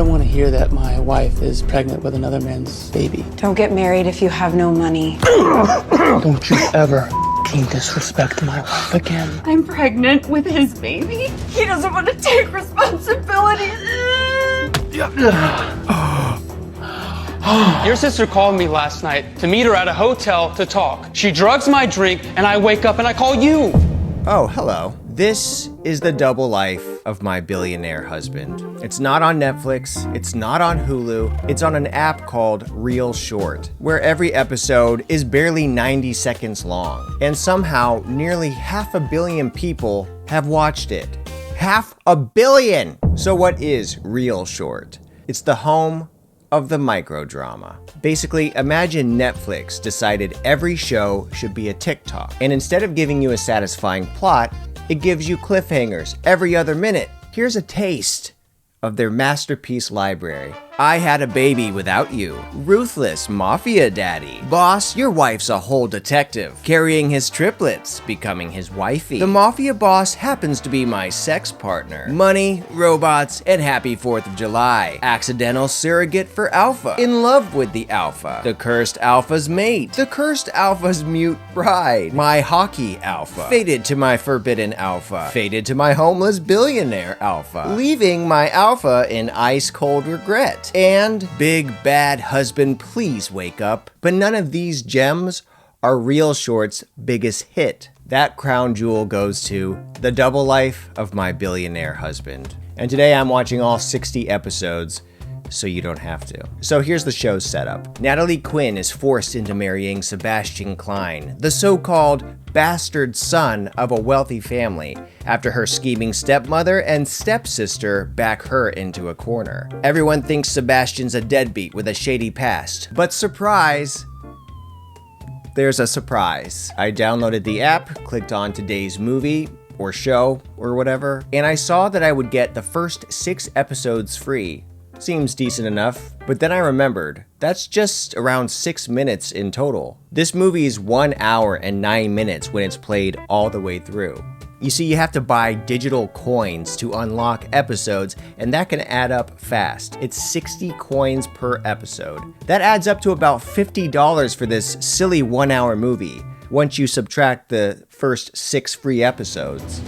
don't want to hear that my wife is pregnant with another man's baby. Don't get married if you have no money. Don't you ever disrespect my wife again. I'm pregnant with his baby. He doesn't want to take responsibility. Your sister called me last night to meet her at a hotel to talk. She drugs my drink, and I wake up and I call you. Oh, hello. This is the double life of my billionaire husband. It's not on Netflix, it's not on Hulu, it's on an app called ReelShort, where every episode is barely 90 seconds long. And somehow, nearly 500 million people have watched it. 500 million! So what is ReelShort? It's the home of the microdrama. Basically, imagine Netflix decided every show should be a TikTok, and instead of giving you a satisfying plot, it gives you cliffhangers every other minute. Here's a taste of their masterpiece library. I had a baby without you. Ruthless mafia daddy. Boss, your wife's a whole detective, carrying his triplets, becoming his wifey. The mafia boss happens to be my sex partner. Money, robots, and happy 4th of July. Accidental surrogate for Alpha. In love with the Alpha. The cursed Alpha's mate. The cursed Alpha's mute bride. My hockey Alpha. Fated to my forbidden Alpha. Fated to my homeless billionaire Alpha. Leaving my Alpha in ice cold regret. And big bad husband, please wake up. But none of these gems are ReelShort's biggest hit. That crown jewel goes to the double life of my billionaire husband. And today I'm watching all 60 episodes, so you don't have to. So here's the show's setup. Natalie Quinn is forced into marrying Sebastian Klein, the so-called bastard son of a wealthy family, after her scheming stepmother and stepsister back her into a corner. Everyone thinks Sebastian's a deadbeat with a shady past, but surprise, there's a surprise. I downloaded the app, clicked on today's movie, or show, or whatever, and I saw that I would get the first 6 episodes free. Seems decent enough, but then I remembered, that's just around 6 minutes in total. This movie is 1 hour and 9 minutes when it's played all the way through. You see, you have to buy digital coins to unlock episodes, and that can add up fast. It's 60 coins per episode. That adds up to about $50 for this silly 1 hour movie, once you subtract the first 6 free episodes.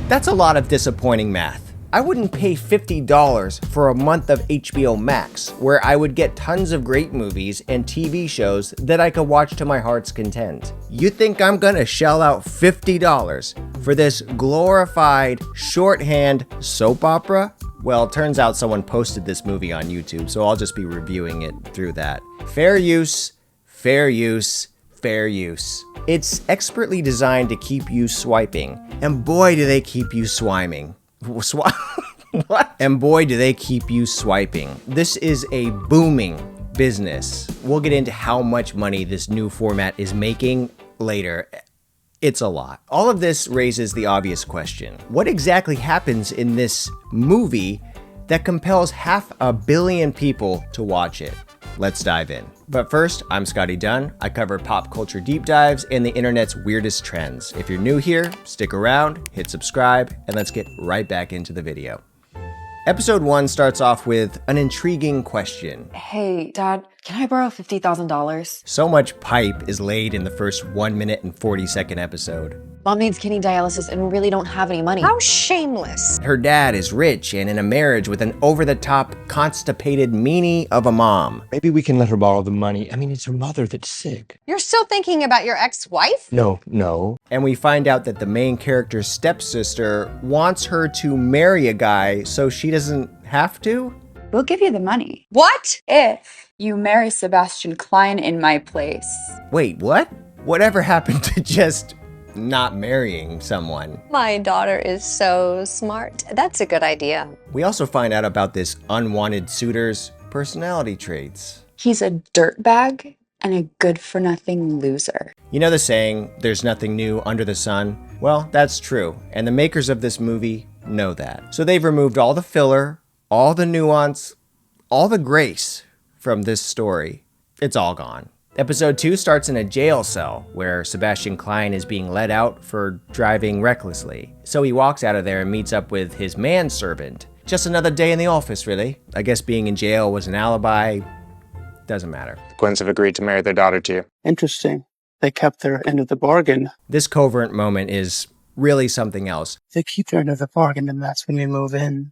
That's a lot of disappointing math. I wouldn't pay $50 for a month of HBO Max, where I would get tons of great movies and TV shows that I could watch to my heart's content. You think I'm gonna shell out $50 for this glorified shorthand soap opera? Well, it turns out someone posted this movie on YouTube, so I'll just be reviewing it through that. Fair use, fair use, fair use. It's expertly designed to keep you swiping, and boy do they keep you swiming. What? And boy, do they keep you swiping. This is a booming business. We'll get into how much money this new format is making later. It's a lot. All of this raises the obvious question. What exactly happens in this movie that compels 500 million people to watch it? Let's dive in. But first, I'm Scotty Dunn. I cover pop culture deep dives and the internet's weirdest trends. If you're new here, stick around, hit subscribe, and let's get right back into the video. Episode 1 starts off with an intriguing question. Hey, Dad, can I borrow $50,000? So much pipe is laid in the first 1 minute and 40-second episode. Mom needs kidney dialysis and we really don't have any money. How shameless. Her dad is rich and in a marriage with an over-the-top, constipated meanie of a mom. Maybe we can let her borrow the money. I mean, it's her mother that's sick. You're still thinking about your ex-wife? No. And we find out that the main character's stepsister wants her to marry a guy so she doesn't have to? We'll give you the money. What? If you marry Sebastian Klein in my place. Wait, what? Whatever happened to just not marrying someone? My daughter is so smart. That's a good idea. We also find out about this unwanted suitor's personality traits. He's a dirtbag and a good-for-nothing loser. You know the saying, there's nothing new under the sun? Well, that's true, and the makers of this movie know that. So they've removed all the filler, all the nuance, all the grace from this story. It's all gone. Episode 2 starts in a jail cell where Sebastian Klein is being let out for driving recklessly. So he walks out of there and meets up with his manservant, Just another day in the office, really. I guess being in jail was an alibi. Doesn't matter. The Quinns have agreed to marry their daughter to you. Interesting. They kept their end of the bargain. This covert moment is really something else. They keep their end of the bargain, and that's when we move in.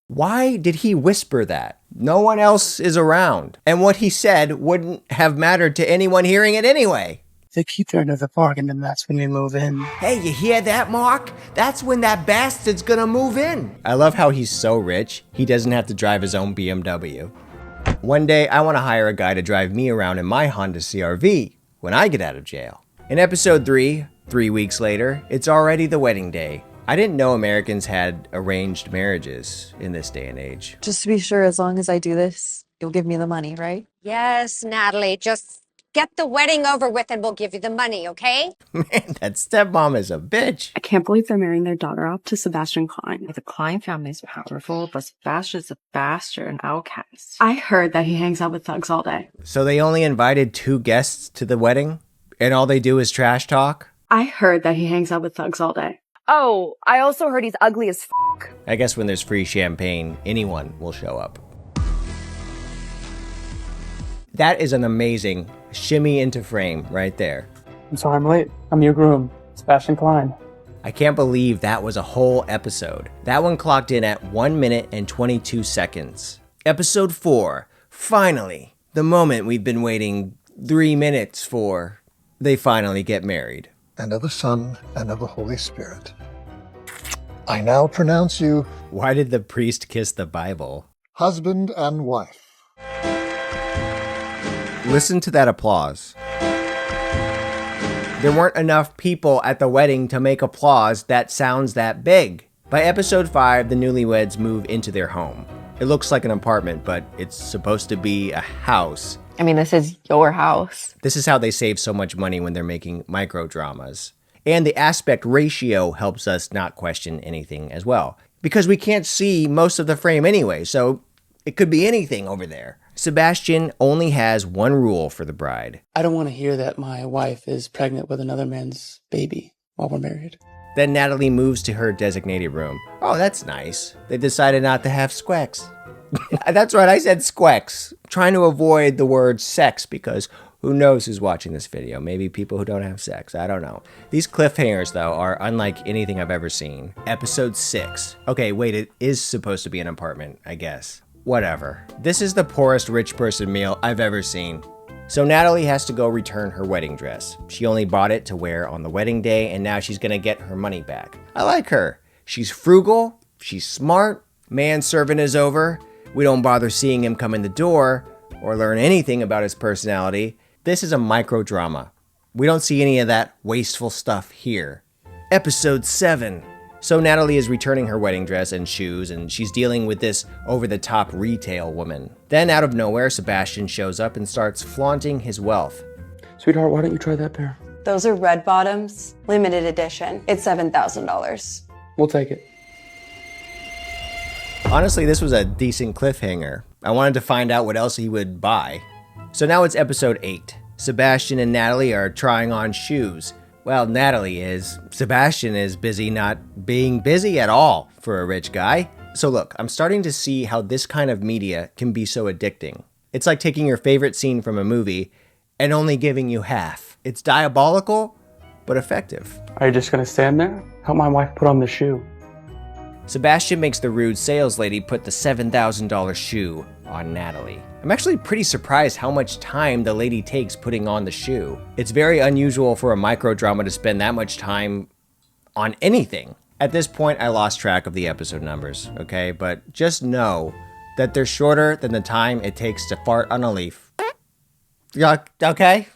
Why did he whisper that? No one else is around. And what he said wouldn't have mattered to anyone hearing it anyway. They keep their end of the bargain, and that's when we move in. Hey, you hear that, Mark? That's when that bastard's gonna move in. I love how he's so rich, he doesn't have to drive his own BMW. One day, I want to hire a guy to drive me around in my Honda CR-V when I get out of jail. In episode 3, 3 weeks later, it's already the wedding day. I didn't know Americans had arranged marriages in this day and age. Just to be sure, as long as I do this, you'll give me the money, right? Yes, Natalie, just get the wedding over with and we'll give you the money, okay? Man, that stepmom is a bitch. I can't believe they're marrying their daughter off to Sebastian Klein. The Klein family is powerful, but Sebastian's a bastard and outcast. I heard that he hangs out with thugs all day. So they only invited 2 guests to the wedding? And all they do is trash talk? I heard that he hangs out with thugs all day. Oh, I also heard he's ugly as f***. I guess when there's free champagne, anyone will show up. That is an amazing shimmy into frame right there. I'm sorry I'm late. I'm your groom, Sebastian Klein. I can't believe that was a whole episode. That one clocked in at 1 minute and 22 seconds. Episode 4. Finally, the moment we've been waiting 3 minutes for. They finally get married. And of the Son, and of the Holy Spirit. I now pronounce you... Why did the priest kiss the Bible? Husband and wife. Listen to that applause. There weren't enough people at the wedding to make applause that sounds that big. By episode 5, the newlyweds move into their home. It looks like an apartment, but it's supposed to be a house. I mean, this is your house. This is how they save so much money when they're making micro dramas. And the aspect ratio helps us not question anything as well. Because we can't see most of the frame anyway, so it could be anything over there. Sebastian only has one rule for the bride. I don't want to hear that my wife is pregnant with another man's baby while we're married. Then Natalie moves to her designated room. Oh, that's nice. They decided not to have squeaks. That's right, I said squeaks. Trying to avoid the word sex because who knows who's watching this video. Maybe people who don't have sex. I don't know. These cliffhangers, though, are unlike anything I've ever seen. Episode 6. Okay, wait, it is supposed to be an apartment, I guess. Whatever. This is the poorest rich person meal I've ever seen. So Natalie has to go return her wedding dress. She only bought it to wear on the wedding day, and now she's gonna get her money back. I like her. She's frugal, she's smart, manservant is over. We don't bother seeing him come in the door or learn anything about his personality. This is a micro drama. We don't see any of that wasteful stuff here. Episode 7. So Natalie is returning her wedding dress and shoes, and she's dealing with this over-the-top retail woman. Then out of nowhere, Sebastian shows up and starts flaunting his wealth. Sweetheart, why don't you try that pair? Those are red bottoms, limited edition. It's $7,000. We'll take it. Honestly, this was a decent cliffhanger. I wanted to find out what else he would buy. So now it's episode 8. Sebastian and Natalie are trying on shoes. Well, Natalie is. Sebastian is busy not being busy at all for a rich guy. So look, I'm starting to see how this kind of media can be so addicting. It's like taking your favorite scene from a movie and only giving you half. It's diabolical, but effective. Are you just gonna stand there? Help my wife put on the shoe. Sebastian makes the rude sales lady put the $7,000 shoe on Natalie. I'm actually pretty surprised how much time the lady takes putting on the shoe. It's very unusual for a micro drama to spend that much time on anything. At this point, I lost track of the episode numbers, okay? But just know that they're shorter than the time it takes to fart on a leaf. Yeah, okay?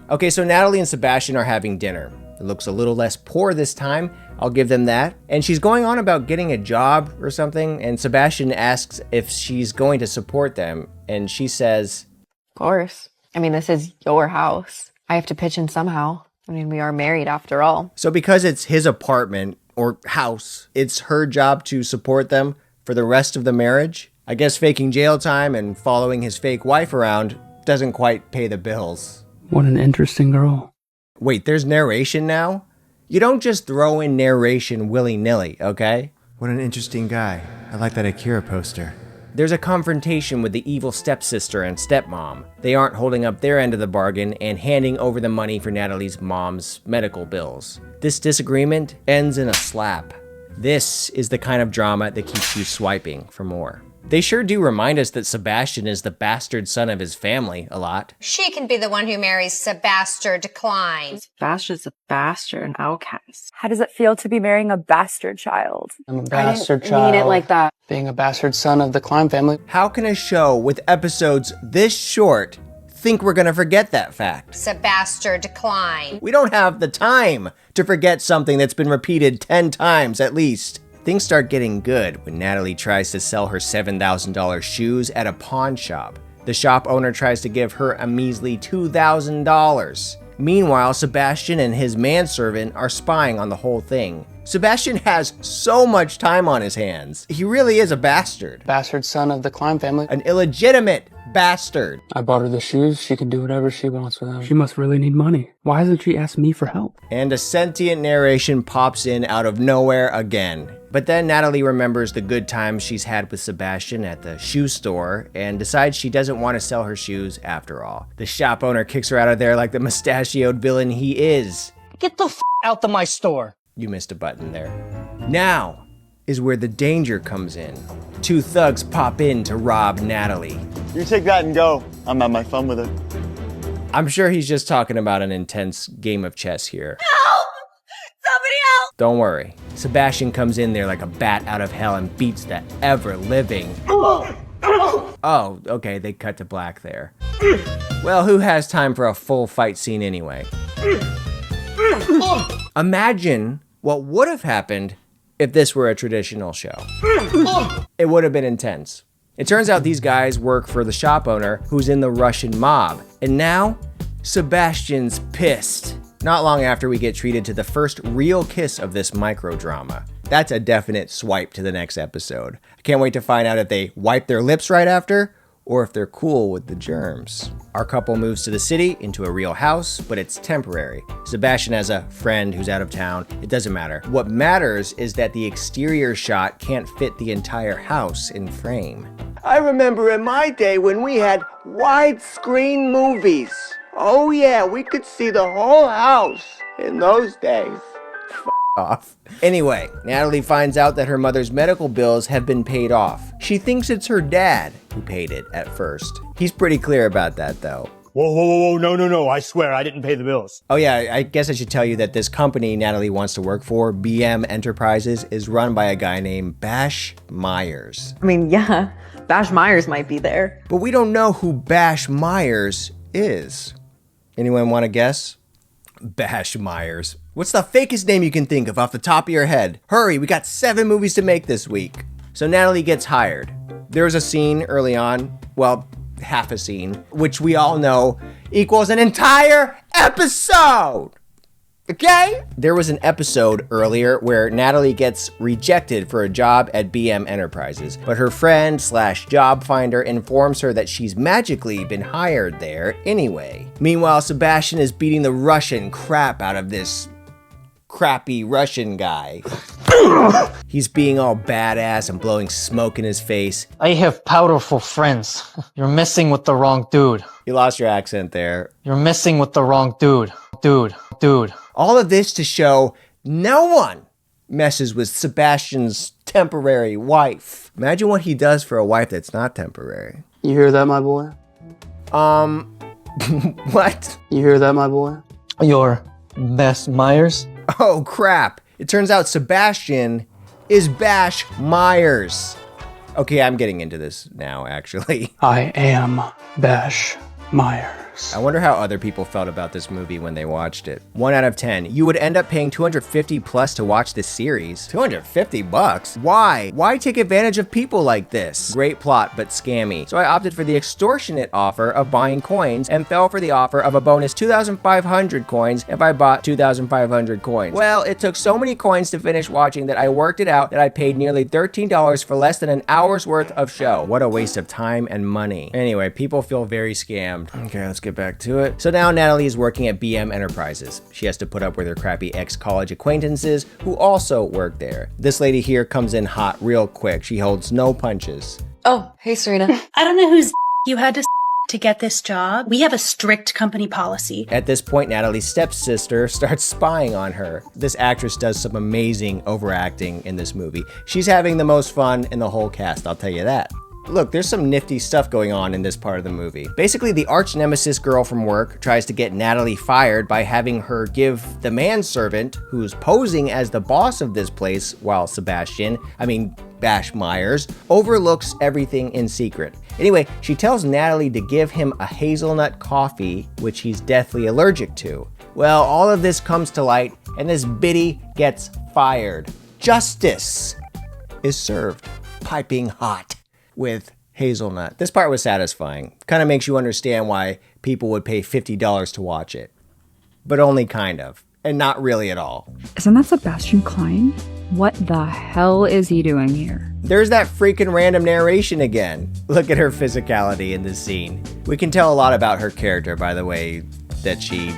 Okay, so Natalie and Sebastian are having dinner. It looks a little less poor this time, I'll give them that. And she's going on about getting a job or something, and Sebastian asks if she's going to support them, and she says, Of course. I mean, this is your house. I have to pitch in somehow. I mean, we are married after all. So because it's his apartment or house, it's her job to support them for the rest of the marriage? I guess faking jail time and following his fake wife around doesn't quite pay the bills. What an interesting girl. Wait, there's narration now? You don't just throw in narration willy-nilly, okay? What an interesting guy. I like that Akira poster. There's a confrontation with the evil stepsister and stepmom. They aren't holding up their end of the bargain and handing over the money for Natalie's mom's medical bills. This disagreement ends in a slap. This is the kind of drama that keeps you swiping for more. They sure do remind us that Sebastian is the bastard son of his family a lot. She can be the one who marries Sebastian Decline. Sebastian's a bastard, an outcast. How does it feel to be marrying a bastard child? I'm a bastard child. I didn't mean it like that. Being a bastard son of the Klein family. How can a show with episodes this short think we're gonna forget that fact? Sebastian Decline. We don't have the time to forget something that's been repeated 10 times at least. Things start getting good when Natalie tries to sell her $7,000 shoes at a pawn shop. The shop owner tries to give her a measly $2,000. Meanwhile, Sebastian and his manservant are spying on the whole thing. Sebastian has so much time on his hands. He really is a bastard. Bastard son of the Klein family. An illegitimate bastard. I bought her the shoes. She can do whatever she wants with them. She must really need money. Why hasn't she asked me for help? And a sentient narration pops in out of nowhere again. But then Natalie remembers the good times she's had with Sebastian at the shoe store and decides she doesn't want to sell her shoes after all. The shop owner kicks her out of there like the mustachioed villain he is. Get the out of my store. You missed a button there. Now is where the danger comes in. Two thugs pop in to rob Natalie. You take that and go. I'm having my fun with it. I'm sure he's just talking about an intense game of chess here. Help! Somebody help! Don't worry. Sebastian comes in there like a bat out of hell and beats the ever-living. Oh, okay, they cut to black there. Well, who has time for a full fight scene anyway? Imagine what would have happened if this were a traditional show. It would have been intense. It turns out these guys work for the shop owner who's in the Russian mob. And now, Sebastian's pissed. Not long after we get treated to the first real kiss of this microdrama. That's a definite swipe to the next episode. I can't wait to find out if they wipe their lips right after, or if they're cool with the germs. Our couple moves to the city into a real house, but it's temporary. Sebastian has a friend who's out of town. It doesn't matter. What matters is that the exterior shot can't fit the entire house in frame. I remember in my day when we had widescreen movies. Oh yeah, we could see the whole house in those days. Off. Anyway, Natalie finds out that her mother's medical bills have been paid off. She thinks it's her dad who paid it at first. He's pretty clear about that though. Whoa, no, I swear I didn't pay the bills. Oh yeah, I guess I should tell you that this company Natalie wants to work for, BM Enterprises, is run by a guy named Bash Myers. I mean, yeah, Bash Myers might be there. But we don't know who Bash Myers is. Anyone want to guess? Bash Myers. What's the fakest name you can think of off the top of your head? Hurry, we got 7 movies to make this week. So Natalie gets hired. There's a scene early on, well, half a scene, which we all know equals an entire episode. Okay? There was an episode earlier where Natalie gets rejected for a job at BM Enterprises, but her friend / job finder informs her that she's magically been hired there anyway. Meanwhile, Sebastian is beating the Russian crap out of this crappy Russian guy. He's being all badass and blowing smoke in his face. I have powerful friends. You're messing with the wrong dude. You lost your accent there. You're messing with the wrong dude. Dude. All of this to show no one messes with Sebastian's temporary wife. Imagine what he does for a wife that's not temporary. You hear that, my boy? What? You hear that, my boy? You're Bash Myers? Oh crap. It turns out Sebastian is Bash Myers. Okay, I'm getting into this now, actually. I am Bash Myers. I wonder how other people felt about this movie when they watched it. 1 out of 10. You would end up paying $250 plus to watch this series. $250? Why? Why take advantage of people like this? Great plot, but scammy. So I opted for the extortionate offer of buying coins and fell for the offer of a bonus 2,500 coins if I bought 2,500 coins. Well, it took so many coins to finish watching that I worked it out that I paid nearly $13 for less than an hour's worth of show. What a waste of time and money. Anyway, people feel very scammed. Okay, let's get back to it. So now Natalie is working at BM Enterprises. She has to put up with her crappy ex-college acquaintances who also work there. This lady here comes in hot real quick. She holds no punches. Oh, hey, Serena. I don't know whose you had to get this job. We have a strict company policy. At this point, Natalie's stepsister starts spying on her. This actress does some amazing overacting in this movie. She's having the most fun in the whole cast, I'll tell you that. Look, there's some nifty stuff going on in this part of the movie. Basically, the arch nemesis girl from work tries to get Natalie fired by having her give the manservant, who's posing as the boss of this place, while Bash Myers, overlooks everything in secret. Anyway, she tells Natalie to give him a hazelnut coffee, which he's deathly allergic to. Well, all of this comes to light, and this biddy gets fired. Justice is served piping hot with hazelnut. This part was satisfying. Kind of makes you understand why people would pay $50 to watch it. But only kind of, and not really at all. Isn't that Sebastian Klein? What the hell is he doing here? There's that freaking random narration again. Look at her physicality in this scene. We can tell a lot about her character by the way that she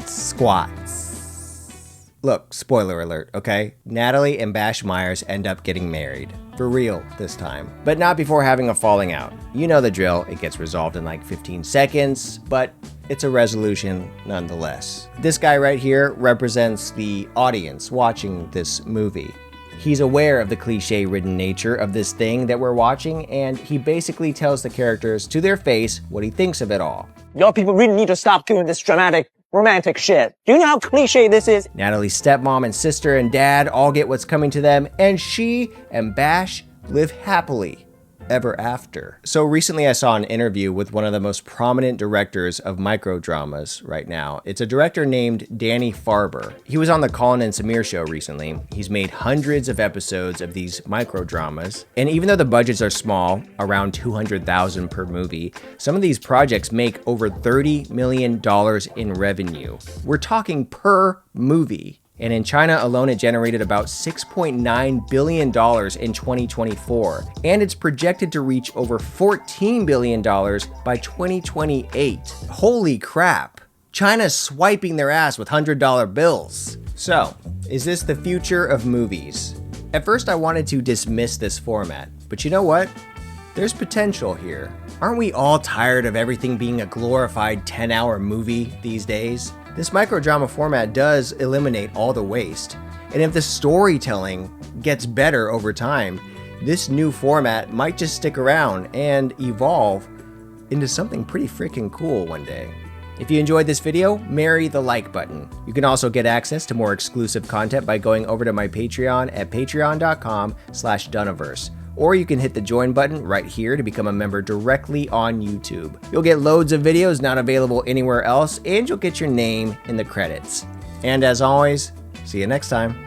squats. Look, spoiler alert, okay? Natalie and Bash Myers end up getting married. For real this time. But not before having a falling out. You know the drill, it gets resolved in like 15 seconds, but it's a resolution nonetheless. This guy right here represents the audience watching this movie. He's aware of the cliche-ridden nature of this thing that we're watching, and he basically tells the characters to their face what he thinks of it all. Y'all people really need to stop doing this dramatic romantic shit. Do you know how cliche this is? Natalie's stepmom and sister and dad all get what's coming to them, and she and Bash live happily ever after. So recently I saw an interview with one of the most prominent directors of microdramas right now. It's a director named Danny Farber. He was on the Colin and Samir show recently. He's made hundreds of episodes of these microdramas. And even though the budgets are small, around $200,000 per movie, some of these projects make over $30 million in revenue. We're talking per movie. And in China alone, it generated about $6.9 billion in 2024. And it's projected to reach over $14 billion by 2028. Holy crap. China's swiping their ass with $100 bills. So, is this the future of movies? At first, I wanted to dismiss this format. But you know what? There's potential here. Aren't we all tired of everything being a glorified 10-hour movie these days? This microdrama format does eliminate all the waste. And if the storytelling gets better over time, this new format might just stick around and evolve into something pretty freaking cool one day. If you enjoyed this video, marry the like button. You can also get access to more exclusive content by going over to my Patreon at patreon.com/Dunniverse. Or you can hit the join button right here to become a member directly on YouTube. You'll get loads of videos not available anywhere else, and you'll get your name in the credits. And as always, see you next time.